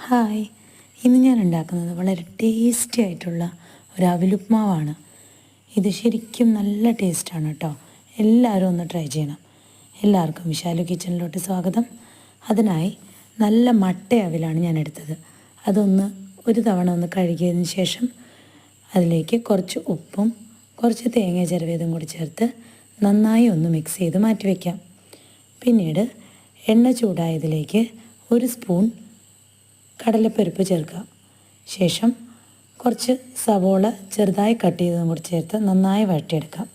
Hi, ഇന്ന് ഞാൻ ഉണ്ടാക്കുന്നത് വളരെ ടേസ്റ്റി ആയിട്ടുള്ള ഒരു അവിലുപ്മാവാണ്. ഇത് ശരിക്കും നല്ല ടേസ്റ്റാണ് കേട്ടോ. എല്ലാവരും ഒന്ന് ട്രൈ ചെയ്യണം. എല്ലാവർക്കും വിശാലു കിച്ചണിലോട്ട് സ്വാഗതം. അതിനായി നല്ല മട്ട അവിലാണ് ഞാൻ എടുത്തത്. അതൊന്ന് ഒരു തവണ ഒന്ന് കഴുകിയതിന് ശേഷം അതിലേക്ക് കുറച്ച് ഉപ്പും കുറച്ച് തേങ്ങ ചിരവിയതും കൂടി ചേർത്ത് നന്നായി ഒന്ന് മിക്സ് ചെയ്ത് മാറ്റി വയ്ക്കാം. പിന്നീട് എണ്ണ ചൂടായതിലേക്ക് ഒരു സ്പൂൺ കടലപ്പരിപ്പ് ചേർക്കുക. ശേഷം കുറച്ച് സവോള ചെറുതായി കട്ട് ചെയ്തതും കൂടി ചേർത്ത് നന്നായി വഴറ്റിയെടുക്കാം.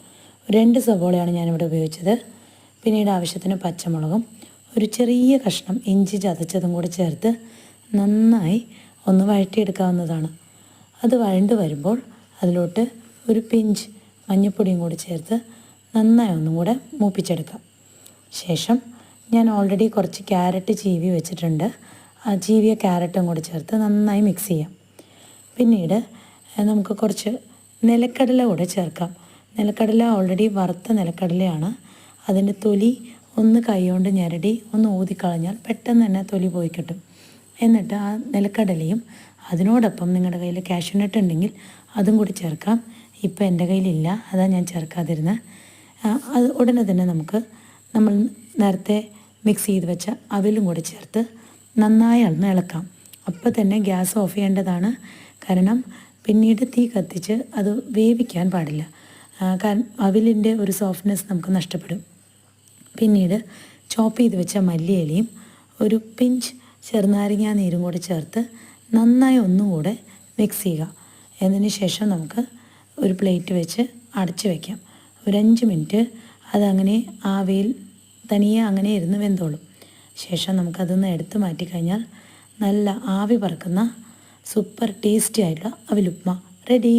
2 സവോളയാണ് ഞാനിവിടെ ഉപയോഗിച്ചത്. പിന്നീട് ആവശ്യത്തിന് പച്ചമുളകും ഒരു ചെറിയ കഷ്ണം ഇഞ്ചി ചതച്ചതും കൂടി ചേർത്ത് നന്നായി ഒന്ന് വഴറ്റിയെടുക്കാവുന്നതാണ്. അത് വഴണ്ട് വരുമ്പോൾ അതിലോട്ട് ഒരു പിഞ്ച് മഞ്ഞൾപ്പൊടിയും കൂടി ചേർത്ത് നന്നായി ഒന്നും കൂടെ മൂപ്പിച്ചെടുക്കാം. ശേഷം ഞാൻ ഓൾറെഡി കുറച്ച് ക്യാരറ്റ് ചീവി വെച്ചിട്ടുണ്ട്. ആ ചീവിയ ക്യാരറ്റും കൂടി ചേർത്ത് നന്നായി മിക്സ് ചെയ്യാം. പിന്നീട് നമുക്ക് കുറച്ച് നിലക്കടല കൂടെ ചേർക്കാം. നിലക്കടല ഓൾറെഡി വറുത്ത നിലക്കടലയാണ്. അതിൻ്റെ തൊലി ഒന്ന് കൈകൊണ്ട് ഞെരടി ഒന്ന് ഊതിക്കളഞ്ഞാൽ പെട്ടെന്ന് തന്നെ തൊലി പോയി കിട്ടും. എന്നിട്ട് ആ നിലക്കടലയും അതിനോടൊപ്പം നിങ്ങളുടെ കയ്യിൽ കാഷ്യൂനട്ട് ഉണ്ടെങ്കിൽ അതും കൂടി ചേർക്കാം. ഇപ്പോൾ എൻ്റെ കയ്യിലില്ല, അതാണ് ഞാൻ ചേർക്കാതിരുന്നത്. അത് ഉടനെ തന്നെ നമ്മൾ നേരത്തെ മിക്സ് ചെയ്ത് വെച്ച അവിലും കൂടി ചേർത്ത് നന്നായി ഒന്ന് ഇളക്കാം. അപ്പോൾ തന്നെ ഗ്യാസ് ഓഫ് ചെയ്യേണ്ടതാണ്. കാരണം പിന്നീട് തീ കത്തിച്ച് അത് വേവിക്കാൻ പാടില്ല. കാരണം അവിലിൻ്റെ ഒരു സോഫ്റ്റ്നെസ് നമുക്ക് നഷ്ടപ്പെടും. പിന്നീട് ചോപ്പ് ചെയ്ത് വെച്ച മല്ലിയിലയും ഒരു പിഞ്ച് ചെറുനാരങ്ങ നീരും കൂടി ചേർത്ത് നന്നായി ഒന്നുകൂടെ മിക്സ് ചെയ്യുക. എന്നതിന് ശേഷം നമുക്ക് ഒരു പ്ലേറ്റ് വെച്ച് അടച്ച് വയ്ക്കാം. ഒരു 5 മിനിറ്റ് അതങ്ങനെ ആവിയിൽ തനിയെ അങ്ങനെ ഇരുന്ന് വെന്തോളും. ശേഷം നമുക്കതൊന്ന് എടുത്ത് മാറ്റിക്കഴിഞ്ഞാൽ നല്ല ആവി പറക്കുന്ന സൂപ്പർ ടേസ്റ്റി ആയിട്ടുള്ള അവിലുപ്മാ റെഡി.